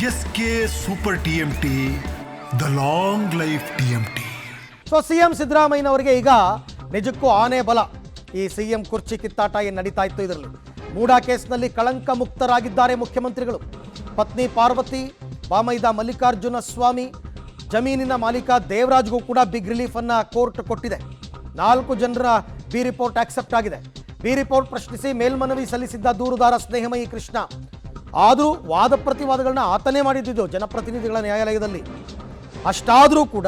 S K super TMT, the long life TMT. So CM ಸಿದ್ದರಾಮಯ್ಯನವರಿಗೆ ಈಗ ನಿಜಕ್ಕೂ ಆನೆ ಬಲ. ಈ ಸಿಎಂ ಕುರ್ಚಿ ಕಿತ್ತಾಟ ಏನು ನಡೀತಾ ಇತ್ತು ಇದರಲ್ಲಿ. ಮೂಡಾ ಕೇಸ್ನಲ್ಲಿ ಕಳಂಕ ಮುಕ್ತರಾಗಿದ್ದಾರೆ ಮುಖ್ಯಮಂತ್ರಿಗಳು. ಪತ್ನಿ ಪಾರ್ವತಿ, ಬಾಮೈದ ಮಲ್ಲಿಕಾರ್ಜುನ ಸ್ವಾಮಿ, ಜಮೀನಿನ ಮಾಲೀಕ ದೇವರಾಜ್ಗೂ ಕೂಡ ಬಿಗ್ ರಿಲೀಫ್ ಅನ್ನ ಕೋರ್ಟ್ ಕೊಟ್ಟಿದೆ. 4 ಜನರ ಬಿ ರಿಪೋರ್ಟ್ ಆಕ್ಸೆಪ್ಟ್ ಆಗಿದೆ. ಬಿ ರಿಪೋರ್ಟ್ ಪ್ರಶ್ನಿಸಿ ಮೇಲ್ಮನವಿ ಸಲ್ಲಿಸಿದ್ದ ದೂರುದಾರ ಸ್ನೇಹಮಯಿ ಕೃಷ್ಣ. ಆದರೂ ವಾದ ಪ್ರತಿವಾದಗಳನ್ನ ಆತನೇ ಮಾಡಿದ್ದು ಜನಪ್ರತಿನಿಧಿಗಳ ನ್ಯಾಯಾಲಯದಲ್ಲಿ. ಅಷ್ಟಾದರೂ ಕೂಡ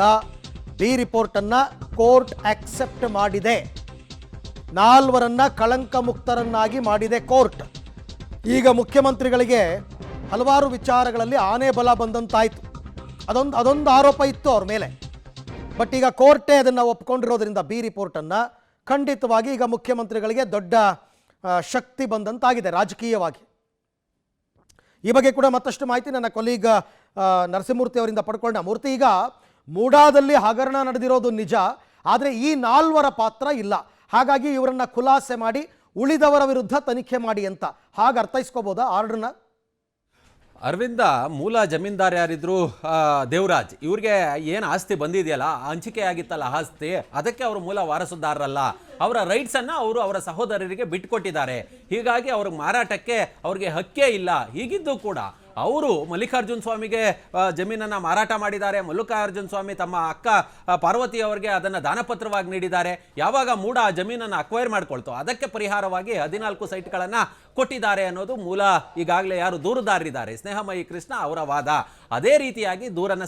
ಬಿ ರಿಪೋರ್ಟ್ ಅನ್ನ ಕೋರ್ಟ್ ಆಕ್ಸೆಪ್ಟ್ ಮಾಡಿದೆ. 4 ಕಳಂಕ ಮುಕ್ತರನ್ನಾಗಿ ಮಾಡಿದೆ ಕೋರ್ಟ್. ಈಗ ಮುಖ್ಯಮಂತ್ರಿಗಳಿಗೆ ಹಲವಾರು ವಿಚಾರಗಳಲ್ಲಿ ಆನೆ ಬಲ ಬಂದಂತಾಯಿತು. ಅದೊಂದು ಆರೋಪ ಇತ್ತು ಅವ್ರ ಮೇಲೆ. ಬಟ್ ಈಗ ಕೋರ್ಟೇ ಅದನ್ನು ಒಪ್ಕೊಂಡಿರೋದ್ರಿಂದ ಬಿ ರಿಪೋರ್ಟನ್ನು ಖಂಡಿತವಾಗಿ ಈಗ ಮುಖ್ಯಮಂತ್ರಿಗಳಿಗೆ ದೊಡ್ಡ ಶಕ್ತಿ ಬಂದಂತಾಗಿದೆ ರಾಜಕೀಯವಾಗಿ. ಈ ಬಗ್ಗೆ ಕೂಡ ಮತ್ತಷ್ಟು ಮಾಹಿತಿ ನನ್ನ ಕೊಲೀಗ್ ನರಸಿಂಹಮೂರ್ತಿ ಅವರಿಂದ ಪಡ್ಕೊಂಡ. ಮೂರ್ತಿ, ಈಗ ಮೂಡಾದಲ್ಲಿ ಹಗರಣ ನಡೆದಿರೋದು ನಿಜ, ಆದರೆ ಈ 4 ಪಾತ್ರ ಇಲ್ಲ. ಹಾಗಾಗಿ ಇವರನ್ನ ಖುಲಾಸೆ ಮಾಡಿ ಉಳಿದವರ ವಿರುದ್ಧ ತನಿಖೆ ಮಾಡಿ ಅಂತ ಹಾಗೆ ಅರ್ಥೈಸ್ಕೋಬೋದಾ ಆರ್ಡರ್ನ? ಅರವಿಂದ, ಮೂಲ ಜಮೀನ್ದಾರ್ ಯಾರಿದ್ರು ದೇವರಾಜ್, ಇವ್ರಿಗೆ ಏನು ಆಸ್ತಿ ಬಂದಿದೆಯಲ್ಲ, ಹಂಚಿಕೆ ಆಗಿತ್ತಲ್ಲ ಆಸ್ತಿ, ಅದಕ್ಕೆ ಅವರು ಮೂಲ ವಾರಸುದಾರರಲ್ಲ. ಅವರ ರೈಟ್ಸನ್ನು ಅವರು ಅವರ ಸಹೋದರರಿಗೆ ಬಿಟ್ಟುಕೊಟ್ಟಿದ್ದಾರೆ. ಹೀಗಾಗಿ ಅವ್ರಿಗೆ ಮಾರಾಟಕ್ಕೆ ಅವ್ರಿಗೆ ಹಕ್ಕೇ ಇಲ್ಲ. ಹೀಗಿದ್ದು ಕೂಡ ಅವರು ಮಲ್ಲಿಕಾರ್ಜುನ ಸ್ವಾಮಿಗೆ ಜಮೀನನ್ನು ಮಾರಾಟ ಮಾಡಿದ್ದಾರೆ. ಮಲ್ಲಿಕಾರ್ಜುನ ಸ್ವಾಮಿ ತಮ್ಮ ಅಕ್ಕ ಪಾರ್ವತಿ ಅವರಿಗೆ ಅದನ್ನು ದಾನಪತ್ರವಾಗಿ ನೀಡಿದ್ದಾರೆ. ಯಾವಾಗ ಮೂಡ ಆ ಜಮೀನನ್ನು ಅಕ್ವೈರ್ ಮಾಡ್ಕೊಳ್ತೋ ಅದಕ್ಕೆ ಪರಿಹಾರವಾಗಿ 14 ಸೈಟ್ಗಳನ್ನು ಕೊಟ್ಟಿದ್ದಾರೆ ಅನ್ನೋದು ಮೂಲ ಈಗಾಗಲೇ ಯಾರು ದೂರುದಾರರಿದ್ದಾರೆ ಸ್ನೇಹಮಯಿ ಕೃಷ್ಣ ಅವರ ವಾದ. ಅದೇ ರೀತಿಯಾಗಿ ದೂರನ್ನು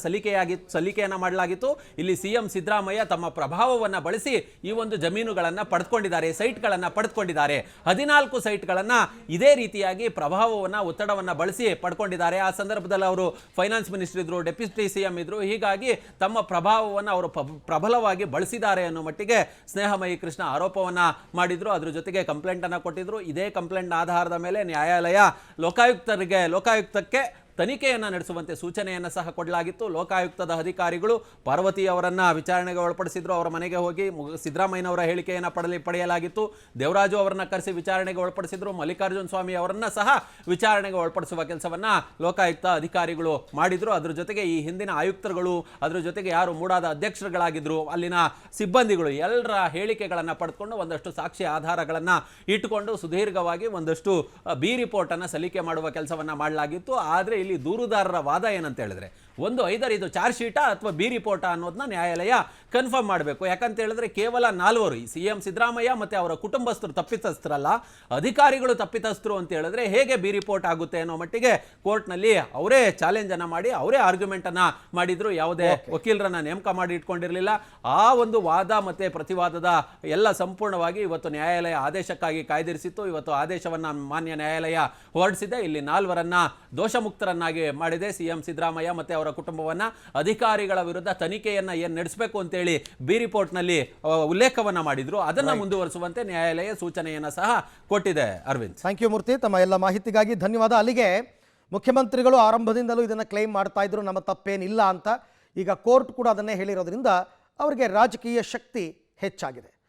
ಸಲ್ಲಿಕೆಯನ್ನು ಮಾಡಲಾಗಿತ್ತು. ಇಲ್ಲಿ ಸಿಎಂ ಸಿದ್ದರಾಮಯ್ಯ ತಮ್ಮ ಪ್ರಭಾವವನ್ನು ಬಳಸಿ ಈ ಒಂದು ಜಮೀನುಗಳನ್ನು ಪಡೆದುಕೊಂಡಿದ್ದಾರೆ, ಸೈಟ್ಗಳನ್ನು ಪಡೆದುಕೊಂಡಿದ್ದಾರೆ. 14 ಸೈಟ್ಗಳನ್ನು ಇದೇ ರೀತಿಯಾಗಿ ಪ್ರಭಾವವನ್ನು, ಒತ್ತಡವನ್ನು ಬಳಸಿ ಪಡ್ಕೊಂಡಿದ್ದಾರೆ. ಆ ಸಂದರ್ಭದಲ್ಲಿ ಅವರು ಫೈನಾನ್ಸ್ ಮಿನಿಸ್ಟರ್ ಇದ್ರು, ಡೆಪ್ಯೂಟಿ ಸಿಎಂ ಇದ್ರು. ಹೀಗಾಗಿ ತಮ್ಮ ಪ್ರಭಾವವನ್ನು ಅವರು ಪ್ರಬಲವಾಗಿ ಬಳಸಿದ್ದಾರೆ ಅನ್ನೋ ಮಟ್ಟಿಗೆ ಸ್ನೇಹಮಯಿ ಕೃಷ್ಣ ಆರೋಪವನ್ನು ಮಾಡಿದ್ರು. ಅದ್ರ ಜೊತೆಗೆ ಕಂಪ್ಲೇಂಟ್ ಅನ್ನು ಕೊಟ್ಟಿದ್ರು. ಇದೇ ಕಂಪ್ಲೇಂಟ್ ಆಧಾರದ ಮೇಲೆ ನ್ಯಾಯಾಲಯ ಲೋಕಾಯುಕ್ತಕ್ಕೆ ತನಿಖೆಯನ್ನು ನಡೆಸುವಂತೆ ಸೂಚನೆಯನ್ನು ಸಹ ಕೊಡಲಾಗಿತ್ತು. ಲೋಕಾಯುಕ್ತದ ಅಧಿಕಾರಿಗಳು ಪಾರ್ವತಿ ಅವರನ್ನ ವಿಚಾರಣೆಗೆ ಒಳಪಡಿಸಿದ್ರು. ಅವರ ಮನೆಗೆ ಹೋಗಿ ಸಿದ್ದರಾಮಯ್ಯನವರ ಹೇಳಿಕೆಯನ್ನು ಪಡೆಯಲಾಗಿತ್ತು. ದೇವರಾಜು ಅವರನ್ನ ಕರೆಸಿ ವಿಚಾರಣೆಗೆ ಒಳಪಡಿಸಿದ್ರು. ಮಲ್ಲಿಕಾರ್ಜುನ ಸ್ವಾಮಿ ಅವರನ್ನ ಸಹ ವಿಚಾರಣೆಗೆ ಒಳಪಡಿಸುವ ಕೆಲಸವನ್ನ ಲೋಕಾಯುಕ್ತ ಅಧಿಕಾರಿಗಳು ಮಾಡಿದ್ರು. ಅದ್ರ ಜೊತೆಗೆ ಈ ಹಿಂದಿನ ಆಯುಕ್ತರುಗಳು, ಅದ್ರ ಜೊತೆಗೆ ಯಾರು ಮೂಡಾದ ಅಧ್ಯಕ್ಷರುಗಳಾಗಿದ್ರು, ಅಲ್ಲಿನ ಸಿಬ್ಬಂದಿಗಳು ಎಲ್ಲರ ಹೇಳಿಕೆಗಳನ್ನು ಪಡೆದುಕೊಂಡು ಒಂದಷ್ಟು ಸಾಕ್ಷಿ ಆಧಾರಗಳನ್ನು ಇಟ್ಟುಕೊಂಡು ಸುದೀರ್ಘವಾಗಿ ಒಂದಷ್ಟು ಬಿ ರಿಪೋರ್ಟ್ ಅನ್ನು ಸಲ್ಲಿಕೆ ಮಾಡುವ ಕೆಲಸವನ್ನ ಮಾಡಲಾಗಿತ್ತು. ಆದರೆ ಇಲ್ಲಿ ದೂರುದಾರರ ವಾದ ಏನಂತ ಹೇಳಿದ್ರೆ, ಒಂದು ಐದರ್ ಇದು ಚಾರ್ಜ್ ಶೀಟಾ ಅಥವಾ ಬಿ ರಿಪೋರ್ಟಾ ಅನ್ನೋದನ್ನ ನ್ಯಾಯಾಲಯ ಕನ್ಫರ್ಮ್ ಮಾಡಬೇಕು. ಯಾಕಂತ ಹೇಳಿದ್ರೆ ಕೇವಲ 4 ಸಿಎಂ ಸಿದ್ದರಾಮಯ್ಯ ಮತ್ತೆ ಅವರ ಕುಟುಂಬಸ್ಥರು ತಪ್ಪಿತಸ್ಥರಲ್ಲ, ಅಧಿಕಾರಿಗಳು ತಪ್ಪಿತಸ್ಥರು ಅಂತ ಹೇಳಿದ್ರೆ ಹೇಗೆ ಬಿ ರಿಪೋರ್ಟ್ ಆಗುತ್ತೆ ಅನ್ನೋ ಮಟ್ಟಿಗೆ ಕೋರ್ಟ್ನಲ್ಲಿ ಅವರೇ ಚಾಲೆಂಜ್ ಅನ್ನ ಮಾಡಿ ಅವರೇ ಆರ್ಗ್ಯುಮೆಂಟ್ ಅನ್ನ ಮಾಡಿದ್ರು. ಯಾವುದೇ ವಕೀಲರನ್ನ ನೇಮಕ ಮಾಡಿ ಇಟ್ಕೊಂಡಿರಲಿಲ್ಲ. ಆ ಒಂದು ವಾದ ಮತ್ತೆ ಪ್ರತಿವಾದದ ಎಲ್ಲ ಸಂಪೂರ್ಣವಾಗಿ ಇವತ್ತು ನ್ಯಾಯಾಲಯ ಆದೇಶಕ್ಕಾಗಿ ಕಾಯ್ದಿರಿಸಿತ್ತು. ಇವತ್ತು ಆದೇಶವನ್ನ ಮಾನ್ಯ ನ್ಯಾಯಾಲಯ ಹೊರಡಿಸಿದೆ. ಇಲ್ಲಿ 4 ದೋಷಮುಕ್ತರನ್ನಾಗಿ ಮಾಡಿದೆ. ಸಿಎಂ ಸಿದ್ದರಾಮಯ್ಯ ಮತ್ತೆ ಅವರ ಕುಟುಂಬವನ್ನ ಅಧಿಕಾರಿಗಳ ವಿರುದ್ಧ ತನಿಖೆಯನ್ನ ಏನು ನಡೆಸಬೇಕು ಅಂತೇಳಿ ಬಿ ರಿಪೋರ್ಟ್ ನಲ್ಲಿ ಉಲ್ಲೇಖವನ್ನ ಮಾಡಿದ್ರು. ಅದನ್ನ ಮುಂದುವರಿಸುವಂತೆ ನ್ಯಾಯಾಲಯ ಸೂಚನೆಯನ್ನ ಸಹ ಕೊಟ್ಟಿದೆ. ಅರವಿಂದ್, ಥ್ಯಾಂಕ್ ಯು ಮೂರ್ತಿ, ತಮ್ಮ ಎಲ್ಲ ಮಾಹಿತಿಗಾಗಿ ಧನ್ಯವಾದ. ಅಲ್ಲಿಗೆ ಮುಖ್ಯಮಂತ್ರಿಗಳು ಆರಂಭದಿಂದಲೂ ಇದನ್ನ ಕ್ಲೈಮ್ ಮಾಡ್ತಾ ಇದ್ರು, ನಮ್ಮ ತಪ್ಪೇನಿಲ್ಲ ಅಂತ. ಈಗ ಕೋರ್ಟ್ ಕೂಡ ಅದನ್ನೇ ಹೇಳಿರೋದ್ರಿಂದ ಅವರಿಗೆ ರಾಜಕೀಯ ಶಕ್ತಿ ಹೆಚ್ಚಾಗಿದೆ.